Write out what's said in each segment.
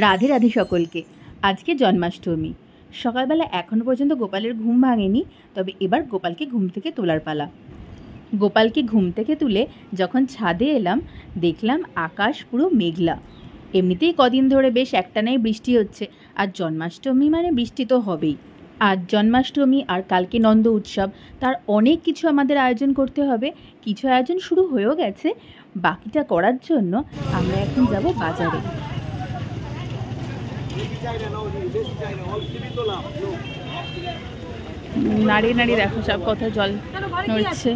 রাধে রাধে সকলকে। আজকে জন্মাষ্টমী। সকালবেলা এখনও পর্যন্ত গোপালের ঘুম ভাঙেনি, তবে এবার গোপালকে ঘুম থেকে তোলার পালা। গোপালকে ঘুম থেকে তুলে যখন ছাদে এলাম, দেখলাম আকাশ পুরো মেঘলা। এমনিতেই কদিন ধরে বেশ একটানাই বৃষ্টি হচ্ছে, আর জন্মাষ্টমী মানে বৃষ্টি তো হবেই। আজ জন্মাষ্টমী আর কালকে নন্দ উৎসব, তার অনেক কিছু আমাদের আয়োজন করতে হবে। কিছু আয়োজন শুরু হয়েও গেছে, বাকিটা করার জন্য আমরা এখন যাব বাজারে। নাড়িয়ে নাড়িয়ে দেখো সব কথা জল নড়ছে।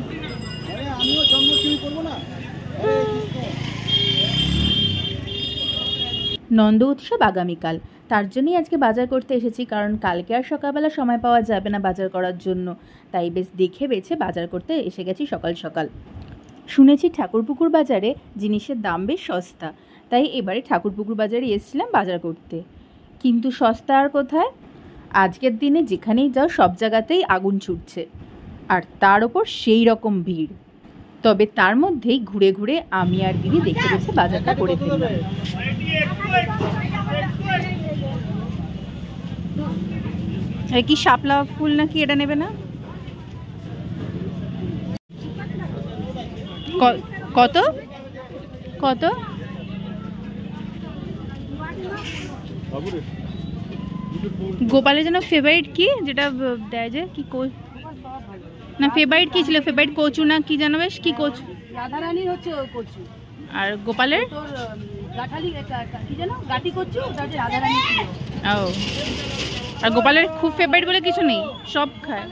নন্দ উৎসব আগামীকাল, তার জন্যই আজকে বাজার করতে এসেছি, কারণ কালকে আর সকালবেলা সময় পাওয়া যাবে না বাজার করার জন্য। তাই বেশ দেখে বেছে বাজার করতে এসে গেছি সকাল সকাল। শুনেছি ঠাকুরপুকুর বাজারে জিনিসের দাম বেশ সস্তা, তাই এবারে ঠাকুরপুকুর বাজারে এসেছিলাম বাজার করতে। কিন্তু সস্তা আর কোথায়, আজকের দিনে যেখানেই যাও সব জায়গাতেই আগুন ছুটছে, আর তার ওপর সেই রকম ভিড়। তবে তার মধ্যেই ঘুরে ঘুরে আমি আর দিদি দেখে গেছে বাজারটা করে ফেললাম। কি শাপলা ফুল নাকি এটা নেবে না? কত কত? গোপালের জন্য ফেভারিট কি যেটা দেয় যে কি না, ফেভারিট কি ছিল? ফেভারিট কচু না কি জানো, বেশ কি কচু? রাধারানী হচ্ছে কচু। আর গোপালের তোর গাঠালি কি জানো, গাটি কচু, ওটা হচ্ছে রাধারানী ছিল। ও, আর গোপালের খুব ফেভারিট বলে কিছু নেই, সব খায়।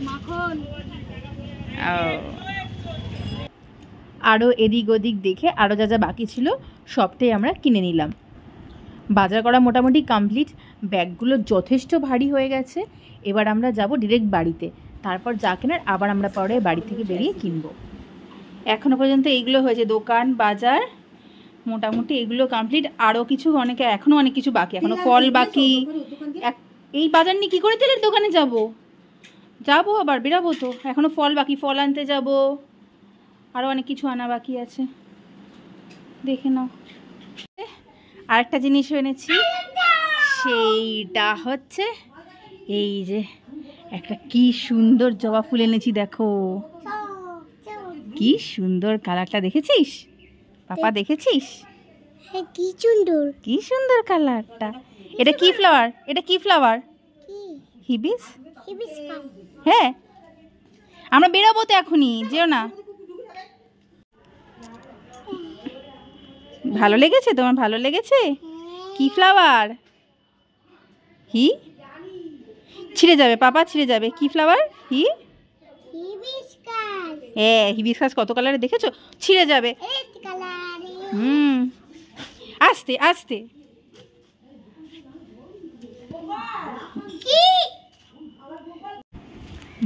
মাখন। আরও এদিক ওদিক দেখে আরও যা যা বাকি ছিল সবটাই আমরা কিনে নিলাম। বাজার করা মোটামুটি কমপ্লিট। ব্যাগগুলো যথেষ্ট ভারী হয়ে গেছে। এবার আমরা যাব ডিরেক্ট বাড়িতে, তারপর যা কেনার আবার আমরা পরে বাড়ি থেকে বেরিয়ে কিনবো। এখনও পর্যন্ত এইগুলো হয়েছে, দোকান বাজার মোটামুটি এগুলো কমপ্লিট। আরও কিছু এখনও অনেক কিছু বাকি, এখনও ফল বাকি। এই বাজার নিয়ে কী করে তেলের দোকানে যাবো আবার বেরাবো তো, এখনও ফল বাকি, ফল আনতে যাব। আরও অনেক কিছু আনা বাকি আছে, দেখে নাও। আরেকটা জিনিস এনেছি, সেইটা হচ্ছে এই যে একটা কি সুন্দর জবা ফুল এনেছি। দেখো কি সুন্দর কালারটা, দেখেছিস পাপা? দেখেছিস কি সুন্দর, কি সুন্দর কালারটা। এটা কি ফ্লাওয়ার? এটা কি ফ্লাওয়ার? হিবিস। হ্যাঁ, আমরা বেরাবো তো এখনই, যেও না। ভালো লেগেছে তোমার? ভালো লেগেছে? কি ফ্লাওয়ার? ছিঁড়ে যাবে পাপা, ছিঁড়ে যাবে। কি ফ্লাওয়ার? হ্যাঁ, হিবিস্কাস। কত কালারে দেখেছো? ছিঁড়ে যাবে। আস্তে আস্তে।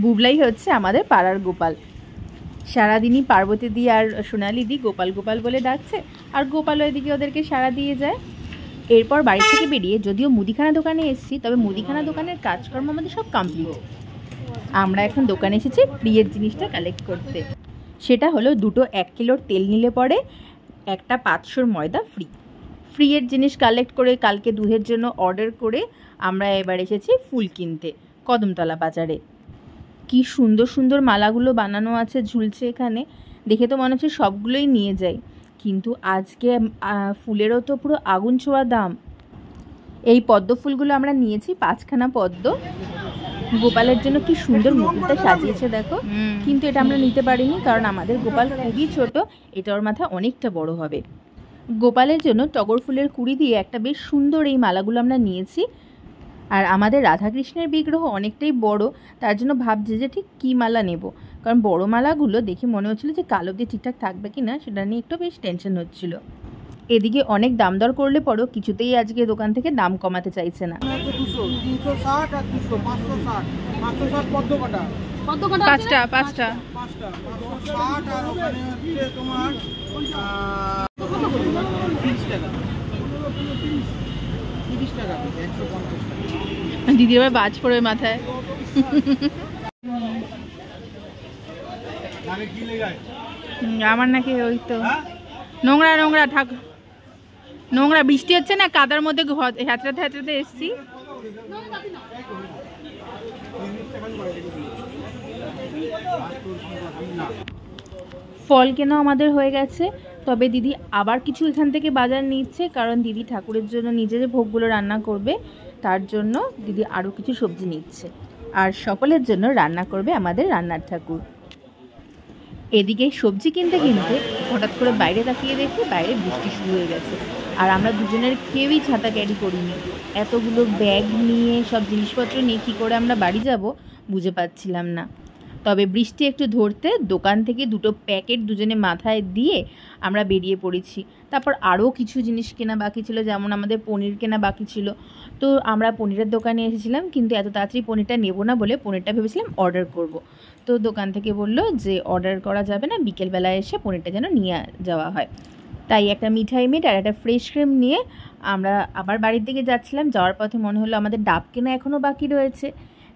বুবলাই হচ্ছে আমাদের পাড়ার গোপাল। সারাদিনই পার্বতী দি আর সোনালি দি গোপাল গোপাল বলে ডাকছে, আর গোপালও এদিকে ওদেরকে সাড়া দিয়ে যায়। এরপর বাড়ি থেকে বেরিয়ে যদিও মুদিখানা দোকানে এসেছি, তবে মুদিখানা দোকানের কাজকর্ম আমাদের সব কমপ্লিট। আমরা এখন দোকানে এসেছি ফ্রিয়ের জিনিসটা কালেক্ট করতে। সেটা হলো 2 1 কিলোর তেল নিলে পরে একটা 500 ময়দা ফ্রিয়ের জিনিস কালেক্ট করে কালকে দুধের জন্য অর্ডার করে আমরা এবার এসেছি ফুল কিনতে কদমতলা বাজারে। কি সুন্দর সুন্দর মালাগুলো বানানো আছে, ঝুলছে এখানে। দেখে তো মনে হচ্ছে সবগুলোই নিয়ে যাই, কিন্তু আজকে ফুলেরও তো পুরো আগুন ছোঁয়া দাম। এই পদ্ম ফুলগুলো আমরা নিয়েছি 5খানা পদ্ম। গোপালের জন্য কি সুন্দর মুকুটটা সাজিয়েছে দেখো, কিন্তু এটা আমরা নিতে পারিনি, কারণ আমাদের গোপাল খুবই ছোট, এটা ওর মাথা অনেকটা বড় হবে। গোপালের জন্য টগর ফুলের কুড়ি দিয়ে একটা বেশ সুন্দর এই মালাগুলো আমরা নিয়েছি। আর আমাদের রাধাকৃষ্ণের বিগ্রহ অনেকটাই বড়, তার জন্য ভাবছি যে ঠিক কী মালা নেব, কারণ বড় মালাগুলো দেখে মনে হচ্ছিলো যে কালো দিয়ে ঠিকঠাক থাকবে কি না, সেটা নিয়ে একটু বেশ টেনশন হচ্ছিল। এদিকে অনেক দাম দর করলে পরও কিছুতেই আজকে দোকান থেকে দাম কমাতে চাইছে না। পাঁচটা দিদির আবার বাজ পড়বে মাথায়। আমার নাকি ওই তো নোংরা নোংরা ঠাকুর নোংরা বৃষ্টি হচ্ছে না, কাদার মধ্যে হ্যাঁচড়াতে হ্যাঁচড়াতে এসছি। ফল কেনা আমাদের হয়ে গেছে, তবে দিদি আবার কিছু এখান থেকে বাজার নিচ্ছে, কারণ দিদি ঠাকুরের জন্য নিজে যে ভোগগুলো রান্না করবে তার জন্য দিদি আরও কিছু সবজি নিচ্ছে, আর সকলের জন্য রান্না করবে আমাদের রান্নার ঠাকুর। এদিকে সবজি কিনতে কিনতে হঠাৎ করে বাইরে তাকিয়ে দেখি বাইরে বৃষ্টি শুরু হয়ে গেছে, আর আমরা দুজনের কেউই ছাতা ক্যারি করিনি। এতগুলো ব্যাগ নিয়ে সব জিনিসপত্র নিয়ে কী করে আমরা বাড়ি যাব বুঝে পাচ্ছিলাম না। তবে বৃষ্টি একটু ধরতে দোকান থেকে 2টো প্যাকেট দুজনে মাথায় দিয়ে আমরা বেরিয়ে পড়েছি। তারপর আরও কিছু জিনিস কেনা বাকি ছিল, যেমন আমাদের পনির কেনা বাকি ছিল। তো আমরা পনিরের দোকানে এসেছিলাম, কিন্তু এত তাড়াতাড়ি পনিরটা নেব না বলে পনিরটা ভেবেছিলাম অর্ডার করব। তো দোকান থেকে বললো যে অর্ডার করা যাবে না, বিকেলবেলায় এসে পনিরটা যেন নিয়ে যাওয়া হয়। তাই একটা মিঠাই মিট আর একটা ফ্রেশ ক্রিম নিয়ে আমরা আবার বাড়ির দিকে যাচ্ছিলাম। যাওয়ার পথে মনে হলো আমাদের ডাব কেনা এখনও বাকি রয়েছে,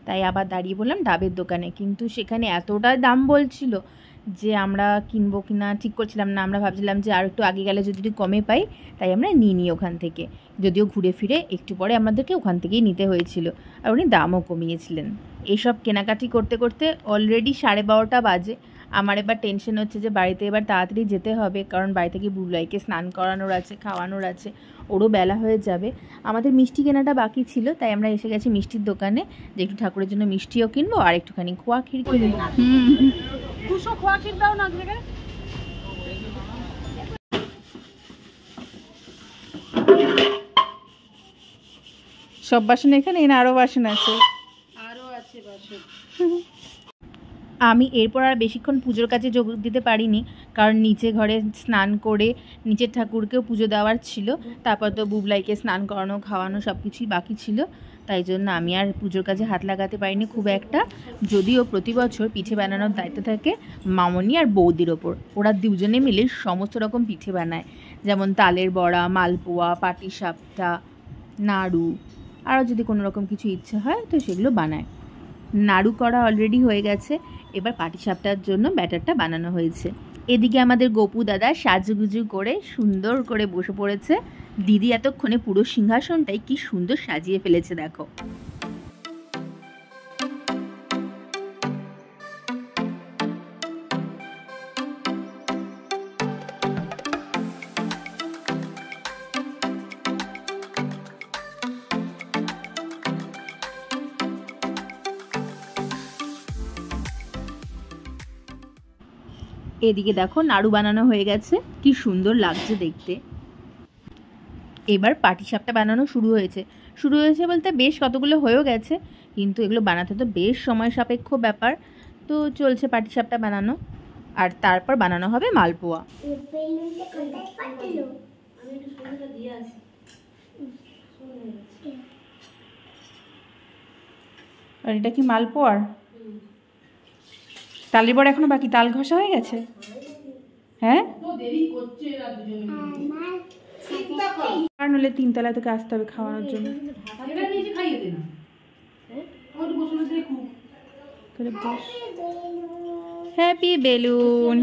তাই আবার দাঁড়িয়ে বললাম ডাবের দোকানে, কিন্তু সেখানে এতটা দাম বলছিল যে আমরা কিনবো কিনা ঠিক করছিলাম না। আমরা ভাবছিলাম যে আর একটু আগে গেলে যদি একটু কমে পাই, তাই আমরা নিই ওখান থেকে, যদিও ঘুরে ফিরে একটু পরে আমাদেরকে ওখান থেকেই নিতে হয়েছিল, আর উনি দামও কমিয়েছিলেন। এইসব কেনাকাটি করতে করতে অলরেডি 12:30 বাজে। আমার এবার টেনশন হচ্ছে যে বাড়িতে এবার তাড়াতাড়ি যেতে হবে, কারণ বাড়ি থেকে বুবলাইকে স্নান করানোর আছে, খাওয়ানোর আছে, ওরও বেলা হয়ে যাবে। আমাদের মিষ্টি কেনাটা বাকি ছিল, তাই আমরা এসে গেছি মিষ্টির দোকানে, যে একটু ঠাকুরের জন্য মিষ্টিও কিনবো আর একটুখানি খোয়া ক্ষীর কিনবো। 200 খোয়া ক্ষীর দাও না আজকে। সব বাসন এখানে না আরও বাসন আছে? আরও আছে বাসন। আমি এরপর আর বেশিক্ষণ পুজোর কাছে যোগ দিতে পারিনি, কারণ নিচে ঘরে স্নান করে নিচের ঠাকুরকেও পুজো দেওয়ার ছিল। তারপর তো বুবলাইকে স্নান করানো, খাওয়ানো সব কিছুই বাকি ছিল, তাই জন্য আমি আর পুজোর কাজে হাত লাগাতে পারিনি খুব একটা। যদিও প্রতি বছর পিঠে বানানোর দায়িত্ব থাকে মামনি আর বৌদির ওপর। ওরা দুজনে মিলে সমস্ত রকম পিঠে বানায়, যেমন তালের বড়া, মালপোয়া, পাটিসাপটা, নাড়ু, আরও যদি কোনো রকম কিছু ইচ্ছে হয় তো সেগুলো বানায়। নাড়ু করা অলরেডি হয়ে গেছে, এবার পাটিসাপটার জন্য ব্যাটারটা বানানো হয়েছে। এদিকে আমাদের গোপু দাদা সাজুগুজু করে সুন্দর করে বসে পড়েছে। দিদি এতক্ষণে পুরো সিংহাসনটাই কি সুন্দর সাজিয়ে ফেলেছে দেখো। এদিকে দেখো নাড়ু বানানো হয়ে গেছে, কি সুন্দর লাগছে দেখতে। এবার পাটিসাপটা বানানো শুরু হয়েছে বলতে বেশ কতগুলো হয়েও গেছে, কিন্তু এগুলো বানাতে তো বেশ সময় সাপেক্ষ ব্যাপার। তো চলছে পাটিসাপটা বানানো, আর তারপর বানানো হবে মালপোয়া। আর এটা কি মালপোয়ার? তালের বড়া এখনো বাকি, তাল ঘষা হয়ে গেছে? হ্যাঁ, আর নইলে 3 তলায় তোকে আসতে হবে খাওয়ানোর জন্য। Happy balloon.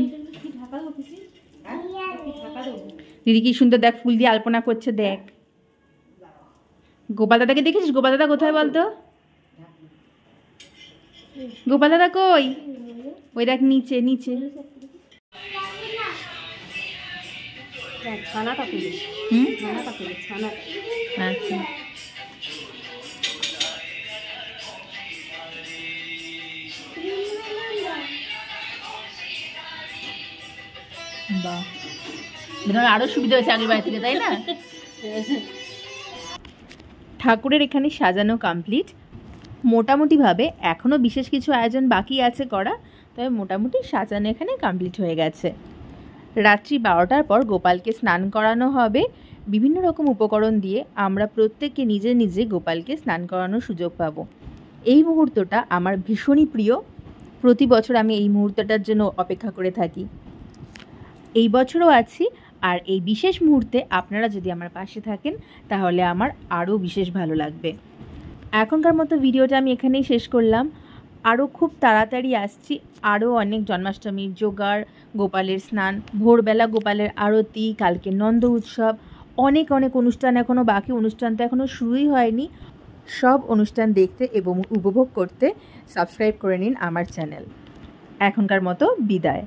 দিদি কি সুন্দর দেখ ফুল দিয়ে আলপনা করছে, দেখ। গোপাল দাদাকে দেখেছিস? গোপাল দাদা কোথায় বলতো? গোপাল দাদা কই? ওই দেখ নিচে নিচে। আচ্ছা, বাহ, আরো সুবিধা হয়েছে আগের বাড়ি থেকে, তাই না? ঠাকুরের এখানে সাজানো কমপ্লিট। মোটামুটিভাবে এখনও বিশেষ কিছু আয়োজন বাকি আছে করা, তবে মোটামুটি সাজানো এখানে কমপ্লিট হয়ে গেছে। রাত্রি 12টার পর গোপালকে স্নান করানো হবে বিভিন্ন রকম উপকরণ দিয়ে। আমরা প্রত্যেকে নিজে নিজে গোপালকে স্নান করানোর সুযোগ পাব। এই মুহূর্তটা আমার ভীষণই প্রিয়। প্রতি বছর আমি এই মুহূর্তটার জন্য অপেক্ষা করে থাকি। এই বছরও আছি, আর এই বিশেষ মুহূর্তে আপনারা যদি আমার পাশে থাকেন তাহলে আমার আরও বিশেষ ভালো লাগবে। এখনকার মতো ভিডিওটা আমি এখানেই শেষ করলাম। আরও খুব তাড়াতাড়ি আসছি আরও অনেক জন্মাষ্টমীর জোগাড়, গোপালের স্নান, ভোরবেলা গোপালের আরতি, কালকে নন্দ উৎসব, অনেক অনেক অনুষ্ঠান এখনও বাকি, অনুষ্ঠান তো এখনও শুরুই হয়নি। সব অনুষ্ঠান দেখতে এবং উপভোগ করতে সাবস্ক্রাইব করে নিন আমার চ্যানেল। এখনকার মতো বিদায়।